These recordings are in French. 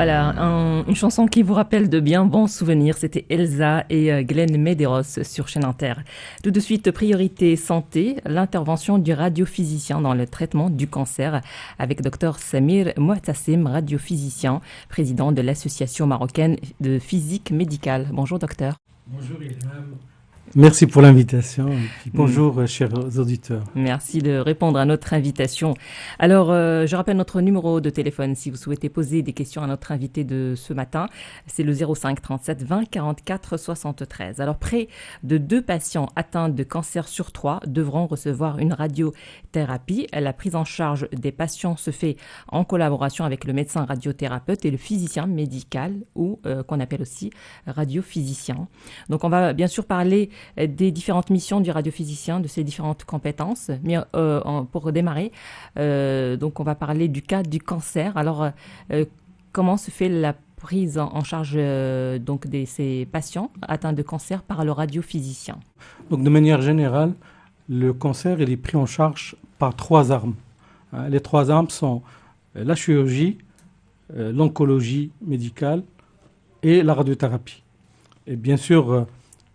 Voilà, une chanson qui vous rappelle de bien bons souvenirs. C'était Elsa et Glenn Medeiros sur Chaîne Inter. Tout de suite, priorité santé, l'intervention du radiophysicien dans le traitement du cancer avec Dr Samir Mouatassim, radiophysicien, président de l'Association marocaine de physique médicale. Bonjour docteur. Bonjour Ilham. Merci pour l'invitation. Et puis bonjour, chers auditeurs. Merci de répondre à notre invitation. Alors, je rappelle notre numéro de téléphone si vous souhaitez poser des questions à notre invité de ce matin. C'est le 05 37 20 44 73. Alors, près de 2 patients atteints de cancer sur 3 devront recevoir une radiothérapie. La prise en charge des patients se fait en collaboration avec le médecin radiothérapeute et le physicien médical ou qu'on appelle aussi radiophysicien. Donc, on va bien sûr parler des différentes missions du radiophysicien, de ses différentes compétences. Mais pour démarrer, donc on va parler du cas du cancer. Alors, comment se fait la prise en charge donc de ces patients atteints de cancer par le radiophysicien? Donc, de manière générale, le cancer il est pris en charge par 3 armes. Les 3 armes sont la chirurgie, l'oncologie médicale et la radiothérapie. Et bien sûr,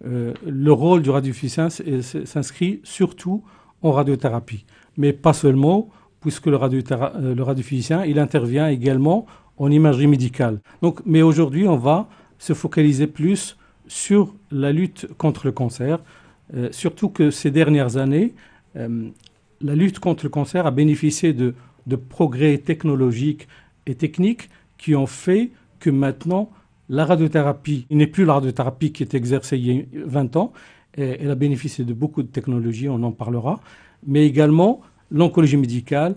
le rôle du radiophysicien s'inscrit surtout en radiothérapie, mais pas seulement, puisque le radiophysicien il intervient également en imagerie médicale. Donc, mais aujourd'hui, on va se focaliser plus sur la lutte contre le cancer, surtout que ces dernières années, la lutte contre le cancer a bénéficié de progrès technologiques et techniques qui ont fait que maintenant, la radiothérapie, il n'est plus la radiothérapie qui est exercée il y a 20 ans. Elle a bénéficié de beaucoup de technologies, on en parlera. Mais également l'oncologie médicale,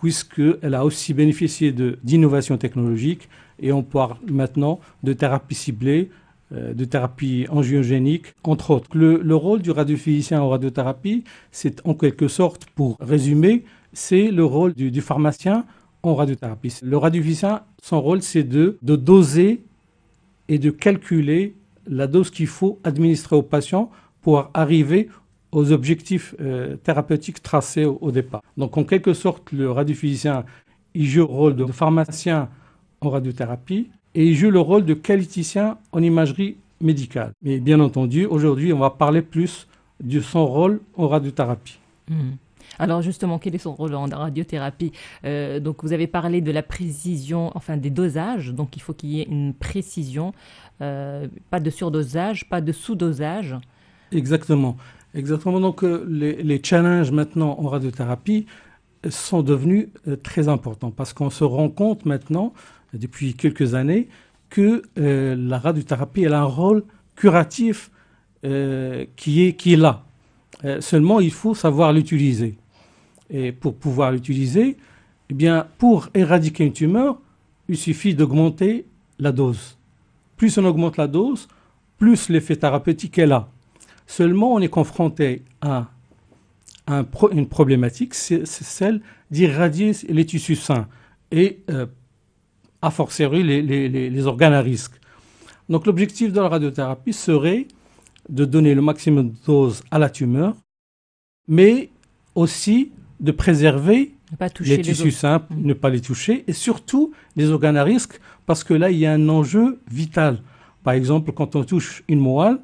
puisqu'elle a aussi bénéficié d'innovations technologiques. Et on parle maintenant de thérapie ciblée, de thérapie angiogénique, entre autres. Le rôle du radiophysicien en radiothérapie, c'est en quelque sorte, pour résumer, c'est le rôle du pharmacien en radiothérapie. Le radiophysicien, son rôle, c'est de doser et de calculer la dose qu'il faut administrer au patient pour arriver aux objectifs thérapeutiques tracés au départ. Donc en quelque sorte, le radiophysicien, il joue le rôle de pharmacien en radiothérapie et il joue le rôle de qualiticien en imagerie médicale. Mais bien entendu, aujourd'hui, on va parler plus de son rôle en radiothérapie. Alors justement, quel est son rôle en radiothérapie? Donc vous avez parlé de la précision, enfin des dosages, donc il faut qu'il y ait une précision, pas de surdosage, pas de sous-dosage. Exactement. Donc les challenges maintenant en radiothérapie sont devenus très importants parce qu'on se rend compte maintenant, depuis quelques années, que la radiothérapie elle a un rôle curatif qui est là. Seulement, il faut savoir l'utiliser. Et pour pouvoir l'utiliser, eh bien, pour éradiquer une tumeur, il suffit d'augmenter la dose. Plus on augmente la dose, plus l'effet thérapeutique est là. Seulement, on est confronté à une problématique, c'est celle d'irradier les tissus sains et, a fortiori, les organes à risque. Donc, l'objectif de la radiothérapie serait de donner le maximum de dose à la tumeur, mais aussi de préserver les tissus sains, ne pas les toucher, et surtout les organes à risque, parce que là, il y a un enjeu vital. Par exemple, quand on touche une moelle,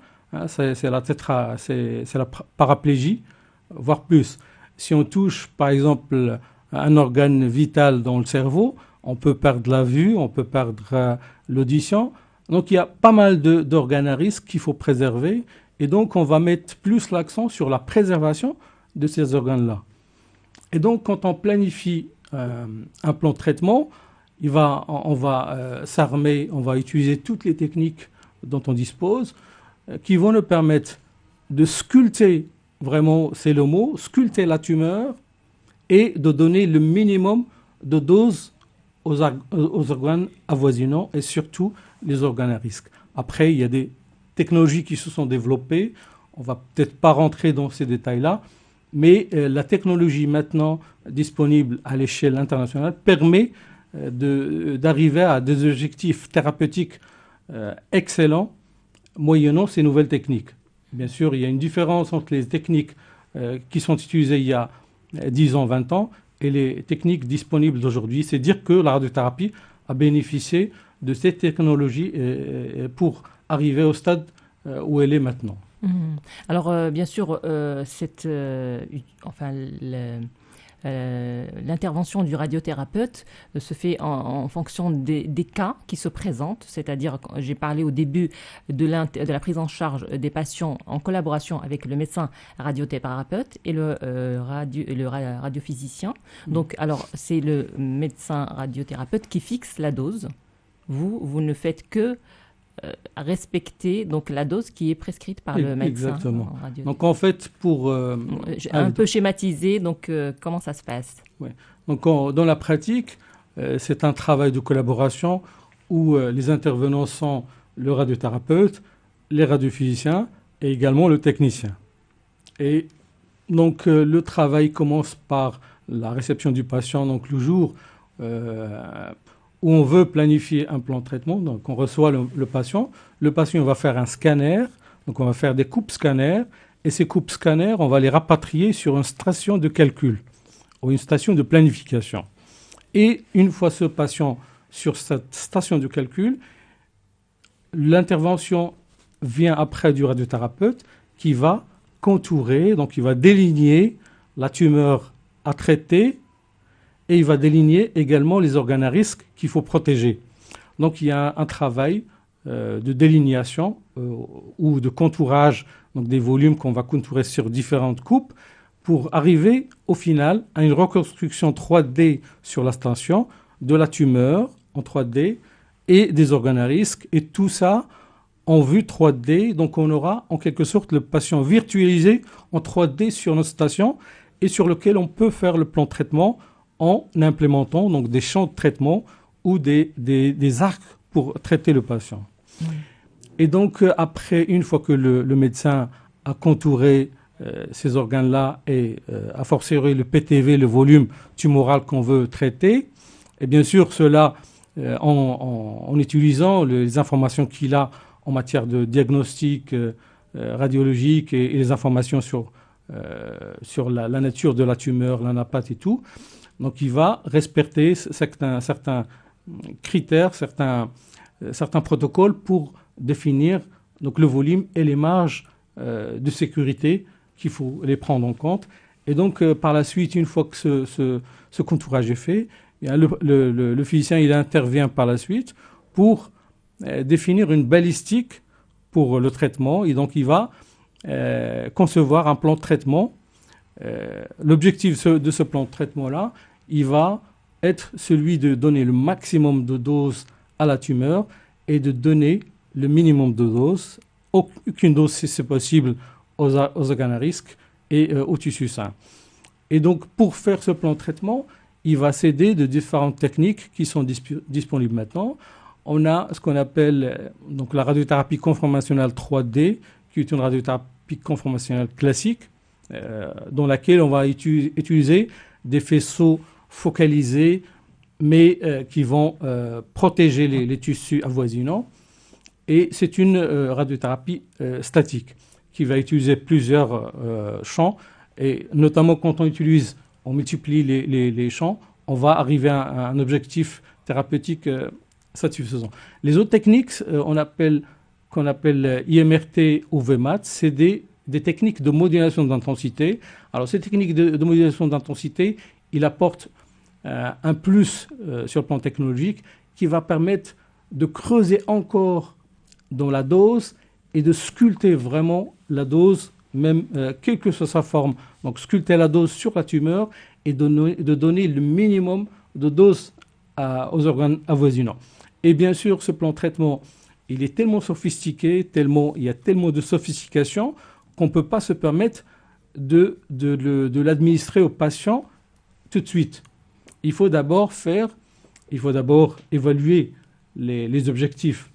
c'est la paraplégie, voire plus. Si on touche, par exemple, un organe vital dans le cerveau, on peut perdre la vue, on peut perdre l'audition. Donc, il y a pas mal d'organes à risque qu'il faut préserver. Et donc, on va mettre plus l'accent sur la préservation de ces organes-là. Et donc, quand on planifie un plan de traitement, on va s'armer, on va utiliser toutes les techniques dont on dispose qui vont nous permettre de sculpter, vraiment, c'est le mot, sculpter la tumeur et de donner le minimum de dose aux organes avoisinants et surtout les organes à risque. Après, il y a des technologies qui se sont développées. On ne va peut-être pas rentrer dans ces détails-là, mais la technologie maintenant disponible à l'échelle internationale permet d'arriver à des objectifs thérapeutiques excellents moyennant ces nouvelles techniques. Bien sûr, il y a une différence entre les techniques qui sont utilisées il y a 10 ans, 20 ans et les techniques disponibles d'aujourd'hui. C'est dire que la radiothérapie a bénéficié de cette technologie pour arriver au stade où elle est maintenant. Alors, bien sûr, enfin, l'intervention du radiothérapeute se fait en fonction des cas qui se présentent, c'est-à-dire, j'ai parlé au début de la prise en charge des patients en collaboration avec le médecin radiothérapeute et le radiophysicien. Donc, alors, c'est le médecin radiothérapeute qui fixe la dose. Vous ne faites que respecter donc la dose qui est prescrite par le médecin. Exactement. Donc en fait, pour un peu schématiser, donc comment ça se passe? Ouais. Donc dans la pratique, c'est un travail de collaboration où les intervenants sont le radiothérapeute, les radiophysiciens et également le technicien. Et donc le travail commence par la réception du patient, donc le jour où on veut planifier un plan de traitement. Donc, on reçoit le patient. Le patient va faire un scanner. Donc, on va faire des coupes scanners. Et ces coupes scanners, on va les rapatrier sur une station de calcul ou une station de planification. Et une fois ce patient sur cette station de calcul, l'intervention vient après du radiothérapeute qui va contourer, donc il va déligner la tumeur à traiter. Et il va déligner également les organes à risque qu'il faut protéger. Donc il y a un travail de délignation ou de contourage, donc des volumes qu'on va contourer sur différentes coupes pour arriver au final à une reconstruction 3D sur la station de la tumeur en 3D et des organes à risque. Et tout ça en vue 3D. Donc on aura en quelque sorte le patient virtualisé en 3D sur notre station et sur lequel on peut faire le plan de traitement en implémentant donc des champs de traitement ou des arcs pour traiter le patient. Et donc, après, une fois que le médecin a contouré ces organes-là et a fortiori le PTV, le volume tumoral qu'on veut traiter, et bien sûr, cela en utilisant les informations qu'il a en matière de diagnostic radiologique et les informations sur la nature de la tumeur, l'anapathe et tout. Donc, il va respecter certains critères, certains protocoles pour définir donc, le volume et les marges de sécurité qu'il faut les prendre en compte. Et donc, par la suite, une fois que ce contourage est fait, le physicien il intervient par la suite pour définir une balistique pour le traitement. Et donc, il va concevoir un plan de traitement. L'objectif de ce plan de traitement-là, il va être celui de donner le maximum de doses à la tumeur et de donner le minimum de doses, aucune dose si c'est possible, aux organes à risque et aux tissus sains. Et donc, pour faire ce plan de traitement, il va s'aider de différentes techniques qui sont disponibles maintenant. On a ce qu'on appelle donc, la radiothérapie conformationnelle 3D, qui est une radiothérapie conformationnelle classique, dans laquelle on va utiliser des faisceaux focalisés, mais qui vont protéger les tissus avoisinants. Et c'est une radiothérapie statique qui va utiliser plusieurs champs. Et notamment quand on multiplie les champs, on va arriver à un objectif thérapeutique satisfaisant. Les autres techniques, qu'on appelle IMRT ou VMAT, c'est des techniques de modulation d'intensité. Alors ces techniques de modulation d'intensité, il apporte un plus sur le plan technologique qui va permettre de creuser encore dans la dose et de sculpter vraiment la dose, même quelle que soit sa forme. Donc sculpter la dose sur la tumeur et de donner le minimum de dose aux organes avoisinants. Et bien sûr, ce plan de traitement, il est tellement sophistiqué, il y a tellement de sophistication qu'on ne peut pas se permettre de l'administrer au patient tout de suite. Il faut d'abord évaluer les objectifs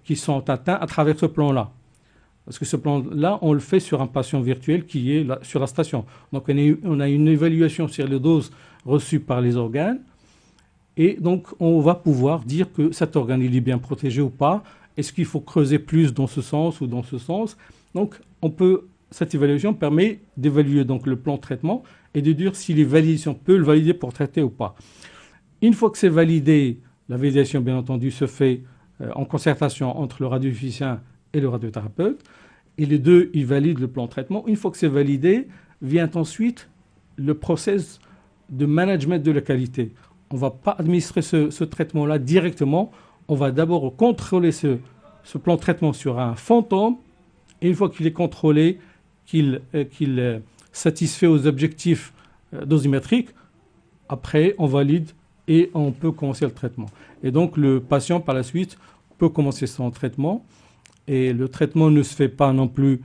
qui sont atteints à travers ce plan-là. Parce que ce plan-là, on le fait sur un patient virtuel qui est là, sur la station. Donc, on a une évaluation sur les doses reçues par les organes. Et donc, on va pouvoir dire que cet organe, il est bien protégé ou pas. Est-ce qu'il faut creuser plus dans ce sens ou dans ce sens? Donc, cette évaluation permet d'évaluer donc, le plan de traitement et de dire si on peut le valider pour traiter ou pas. Une fois que c'est validé, La validation, bien entendu, se fait en concertation entre le radiophysicien et le radiothérapeute. Et les deux, ils valident le plan de traitement. Une fois que c'est validé, vient ensuite le process de management de la qualité. On ne va pas administrer ce traitement-là directement. On va d'abord contrôler ce plan de traitement sur un fantôme. Et une fois qu'il est contrôlé, qu'il satisfait aux objectifs dosimétriques, après, on valide et on peut commencer le traitement. Et donc, le patient, par la suite, peut commencer son traitement. Et le traitement ne se fait pas non plus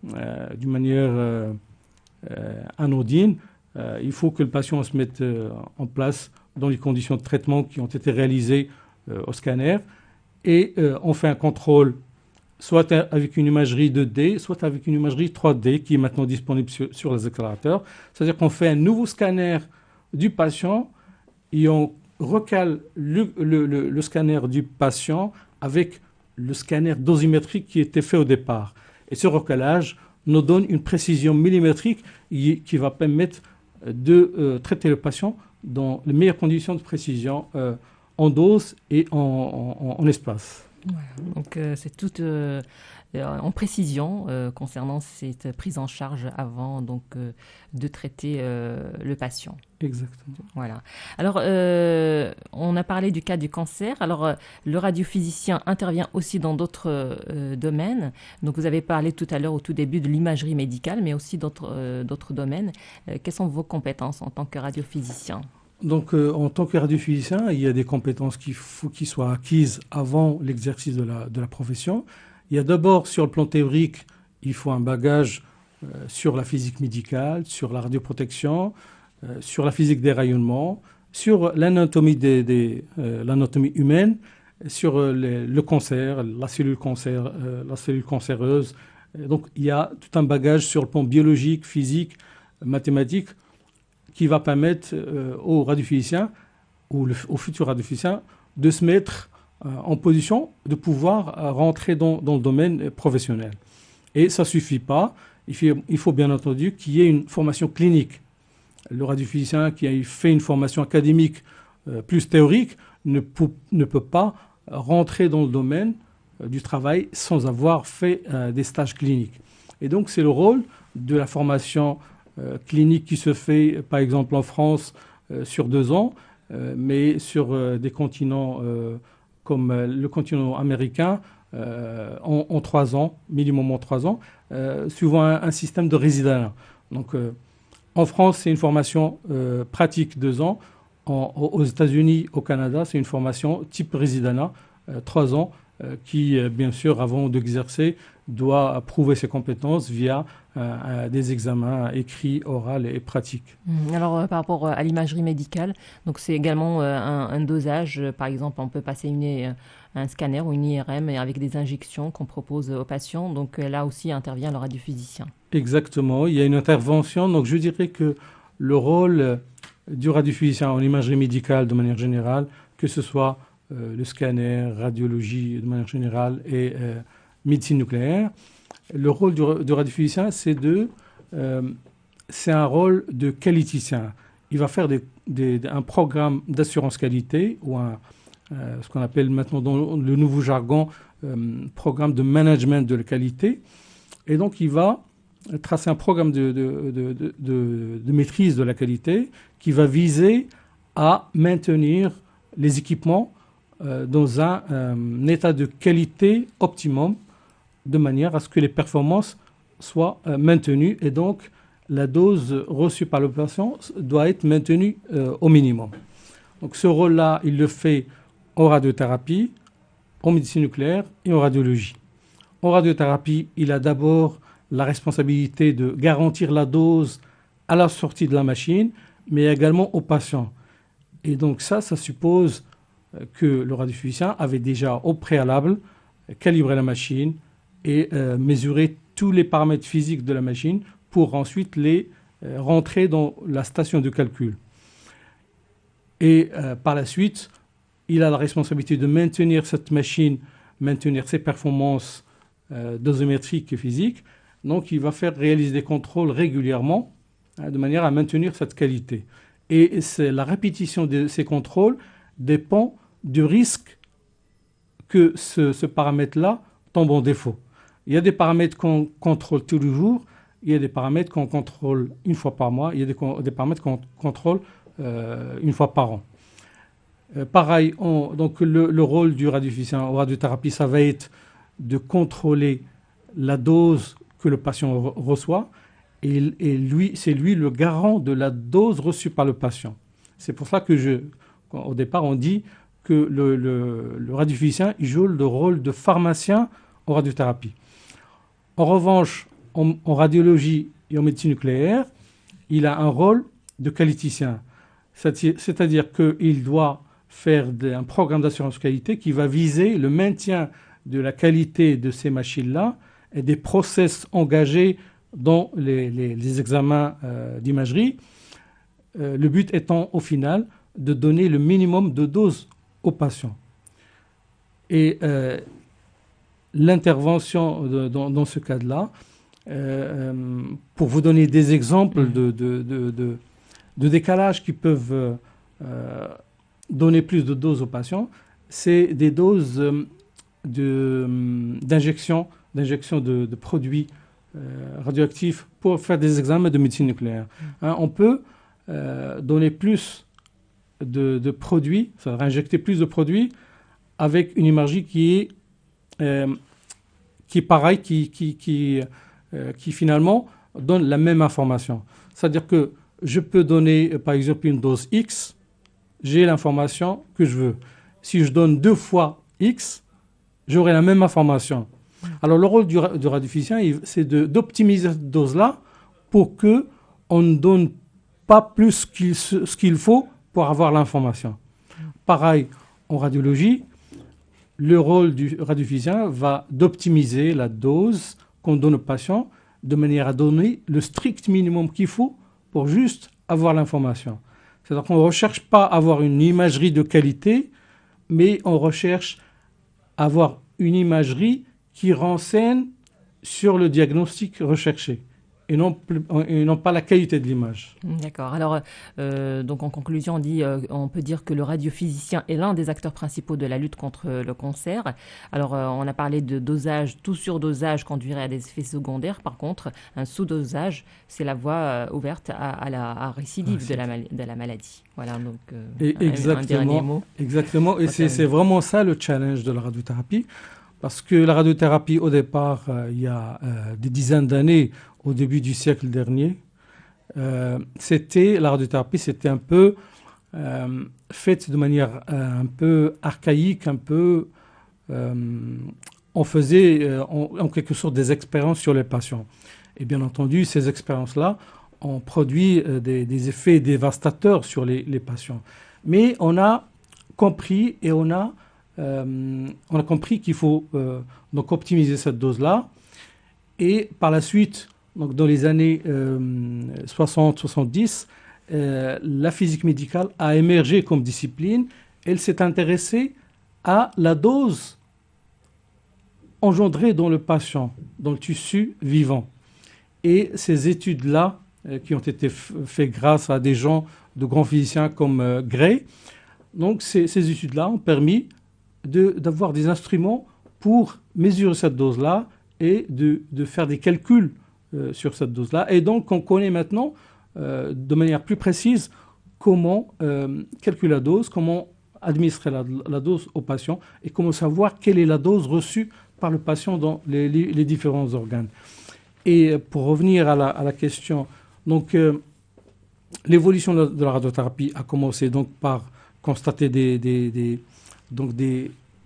d'une manière anodine. Il faut que le patient se mette en place dans les conditions de traitement qui ont été réalisées au scanner. Et on fait un contrôle soit avec une imagerie 2D, soit avec une imagerie 3D qui est maintenant disponible sur les accélérateurs. C'est-à-dire qu'on fait un nouveau scanner du patient et on recale le scanner du patient avec le scanner dosimétrique qui était fait au départ. Et ce recalage nous donne une précision millimétrique qui va permettre de traiter le patient dans les meilleures conditions de précision en dose et en espace. Voilà. Donc c'est tout en précision concernant cette prise en charge avant donc, de traiter le patient. Exactement. Voilà. Alors, on a parlé du cas du cancer. Alors, le radiophysicien intervient aussi dans d'autres domaines. Donc, vous avez parlé tout à l'heure, au tout début, de l'imagerie médicale, mais aussi d'autres domaines. Quelles sont vos compétences en tant que radiophysicien ? Donc, en tant que radiophysicien, il y a des compétences qu'il faut qu'ils soient acquises avant l'exercice de la profession. Il y a d'abord, sur le plan théorique, il faut un bagage sur la physique médicale, sur la radioprotection, sur la physique des rayonnements, sur l'anatomie l'anatomie humaine, sur le cancer, la cellule cancéreuse. Donc, il y a tout un bagage sur le plan biologique, physique, mathématique, qui va permettre aux radiophysiciens ou aux futurs radiophysiciens de se mettre en position de pouvoir rentrer dans le domaine professionnel. Et ça ne suffit pas. Il faut bien entendu qu'il y ait une formation clinique. Le radiophysicien qui a fait une formation académique plus théorique ne peut pas rentrer dans le domaine du travail sans avoir fait des stages cliniques. Et donc, c'est le rôle de la formation clinique qui se fait, par exemple, en France sur 2 ans, mais sur des continents comme le continent américain en 3 ans, minimum en 3 ans, suivant un système de résidenat. Donc, en France, c'est une formation pratique 2 ans. Aux États-Unis, au Canada, c'est une formation type résidenat, 3 ans, qui, bien sûr, avant d'exercer, doit prouver ses compétences via des examens écrits, oraux et pratiques. Alors, par rapport à l'imagerie médicale, donc c'est également un dosage. Par exemple, on peut passer un scanner ou une IRM avec des injections qu'on propose aux patients. Donc là aussi intervient le radiophysicien. Exactement, il y a une intervention. Donc je dirais que le rôle du radiophysicien en imagerie médicale de manière générale, que ce soit le scanner, radiologie de manière générale et médecine nucléaire, le rôle du radiophysicien, c'est un rôle de qualiticien. Il va faire un programme d'assurance qualité ou ce qu'on appelle maintenant dans le nouveau jargon programme de management de la qualité. Et donc, il va tracer un programme de maîtrise de la qualité qui va viser à maintenir les équipements dans un état de qualité optimum, de manière à ce que les performances soient maintenues et donc la dose reçue par le patient doit être maintenue au minimum. Donc ce rôle-là, il le fait en radiothérapie, en médecine nucléaire et en radiologie. En radiothérapie, il a d'abord la responsabilité de garantir la dose à la sortie de la machine, mais également au patient. Et donc ça suppose que le radiophysicien avait déjà au préalable calibré la machine et mesuré tous les paramètres physiques de la machine pour ensuite les rentrer dans la station de calcul. Et par la suite, il a la responsabilité de maintenir cette machine, maintenir ses performances dosimétriques et physiques. Donc, il va faire réaliser des contrôles régulièrement de manière à maintenir cette qualité. Et la répétition de ces contrôles dépend du risque que ce paramètre-là tombe en défaut. Il y a des paramètres qu'on contrôle tous les jours, il y a des paramètres qu'on contrôle une fois par mois, il y a des paramètres qu'on contrôle une fois par an. Pareil, donc le rôle du radiophysicien en radiothérapie, ça va être de contrôler la dose que le patient reçoit, et c'est lui le garant de la dose reçue par le patient. C'est pour ça que au départ, on dit que le radiophysicien il joue le rôle de pharmacien en radiothérapie. En revanche, en radiologie et en médecine nucléaire, il a un rôle de qualiticien. C'est-à-dire qu'il doit faire un programme d'assurance qualité qui va viser le maintien de la qualité de ces machines-là et des process engagés dans les examens d'imagerie. Le but étant, au final, de donner le minimum de doses aux patients. Et l'intervention dans ce cas-là, pour vous donner des exemples de décalage qui peuvent donner plus de doses aux patients, c'est des doses d'injection de produits radioactifs pour faire des examens de médecine nucléaire. On peut donner plus de produits, c'est-à-dire injecter plus de produits avec une imagerie qui est pareille, qui finalement donne la même information. C'est-à-dire que je peux donner, par exemple, une dose X, j'ai l'information que je veux. Si je donne 2 fois X, j'aurai la même information. Alors, le rôle du radiophysicien, c'est d'optimiser cette dose-là pour qu'on ne donne pas plus ce qu'il faut pour avoir l'information. Pareil, en radiologie, le rôle du radiophysicien va d'optimiser la dose qu'on donne au patient de manière à donner le strict minimum qu'il faut pour juste avoir l'information. C'est-à-dire qu'on ne recherche pas à avoir une imagerie de qualité, mais on recherche à avoir une imagerie qui renseigne sur le diagnostic recherché et non pas la qualité de l'image. D'accord. Alors, donc en conclusion, on peut dire que le radiophysicien est l'un des acteurs principaux de la lutte contre le cancer. Alors, on a parlé de dosage, tout surdosage conduirait à des effets secondaires. Par contre, un sous-dosage, c'est la voie ouverte à la récidive de la maladie. Voilà, donc un dernier mot. Exactement, et c'est vraiment ça le challenge de la radiothérapie. Parce que la radiothérapie, au départ, il y a des dizaines d'années, au début du siècle dernier, la radiothérapie, c'était un peu faite de manière un peu archaïque, on faisait en quelque sorte des expériences sur les patients. Et bien entendu, ces expériences-là ont produit des effets dévastateurs sur les patients. Mais on a compris et on a compris qu'il faut donc optimiser cette dose-là. Et par la suite, donc dans les années 60-70, la physique médicale a émergé comme discipline. Elle s'est intéressée à la dose engendrée dans le patient, dans le tissu vivant. Et ces études-là, qui ont été faites grâce à des gens de grands physiciens comme Gray, donc ces études-là ont permis d'avoir des instruments pour mesurer cette dose-là et de faire des calculs sur cette dose-là. Et donc, on connaît maintenant de manière plus précise comment calculer la dose, comment administrer la dose au patient et comment savoir quelle est la dose reçue par le patient dans les différents organes. Et pour revenir à la question, donc l'évolution de la radiothérapie a commencé donc par constater des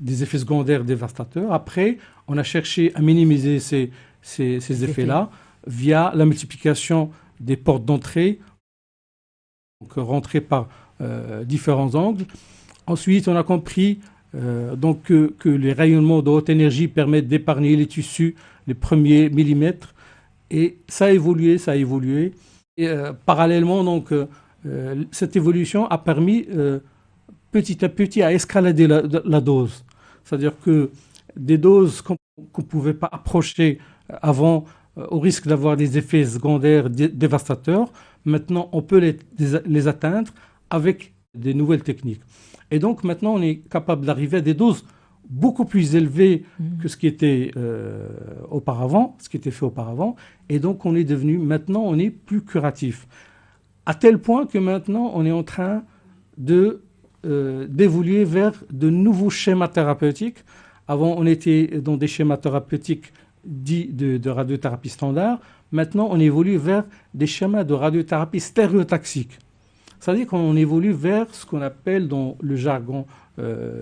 effets secondaires dévastateurs. Après, on a cherché à minimiser ces effets-là via la multiplication des portes d'entrée, donc rentrées par différents angles. Ensuite, on a compris que les rayonnements de haute énergie permettent d'épargner les tissus, les premiers millimètres. Et ça a évolué. Et parallèlement, donc, cette évolution a permis petit à petit à escalader la dose. C'est-à-dire que des doses qu'on ne pouvait pas approcher avant au risque d'avoir des effets secondaires dévastateurs, maintenant on peut les atteindre avec des nouvelles techniques. Et donc maintenant, on est capable d'arriver à des doses beaucoup plus élevées que ce qui était auparavant, ce qui était fait auparavant. Et donc, maintenant, on est plus curatif. À tel point que maintenant, on est en train d'évoluer vers de nouveaux schémas thérapeutiques. Avant, on était dans des schémas thérapeutiques dits de radiothérapie standard. Maintenant, on évolue vers des schémas de radiothérapie stéréotaxique. C'est-à-dire qu'on évolue vers ce qu'on appelle dans le jargon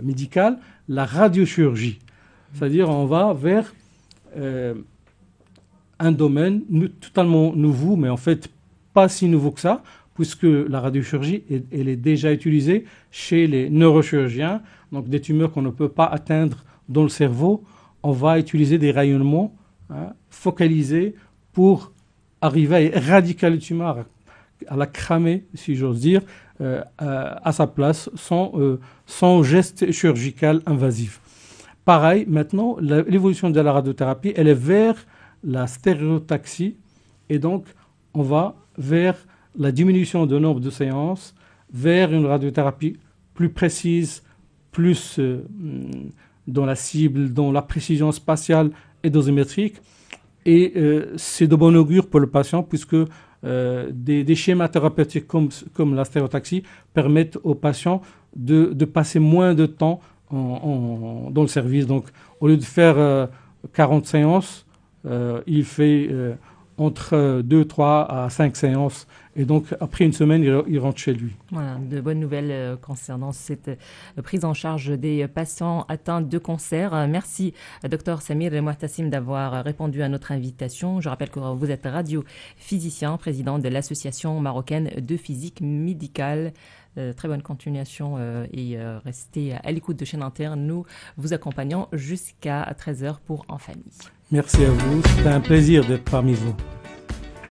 médical la radiochirurgie. C'est-à-dire on va vers un domaine totalement nouveau, mais en fait pas si nouveau que ça, puisque la radiochirurgie, elle est déjà utilisée chez les neurochirurgiens, donc des tumeurs qu'on ne peut pas atteindre dans le cerveau. On va utiliser des rayonnements focalisés pour arriver à éradiquer le tumeur, à la cramer, si j'ose dire, à sa place, sans geste chirurgical invasif. Pareil, maintenant, l'évolution de la radiothérapie, elle est vers la stéréotaxie, et donc on va vers la diminution du nombre de séances, vers une radiothérapie plus précise, plus dans la cible, dans la précision spatiale et dosimétrique. Et c'est de bon augure pour le patient, puisque des schémas thérapeutiques comme la stéréotaxie permettent aux patients de passer moins de temps dans le service. Donc, au lieu de faire 40 séances, il fait entre 2, 3 à 5 séances. Et donc, après une semaine, il rentre chez lui. Voilà, de bonnes nouvelles concernant cette prise en charge des patients atteints de cancer. Merci, Dr Samir Mouhtassim, d'avoir répondu à notre invitation. Je rappelle que vous êtes radiophysicien, président de l'Association marocaine de physique médicale. Très bonne continuation et restez à l'écoute de Chaîne Inter. Nous vous accompagnons jusqu'à 13h pour En Famille. Merci à vous. C'était un plaisir d'être parmi vous.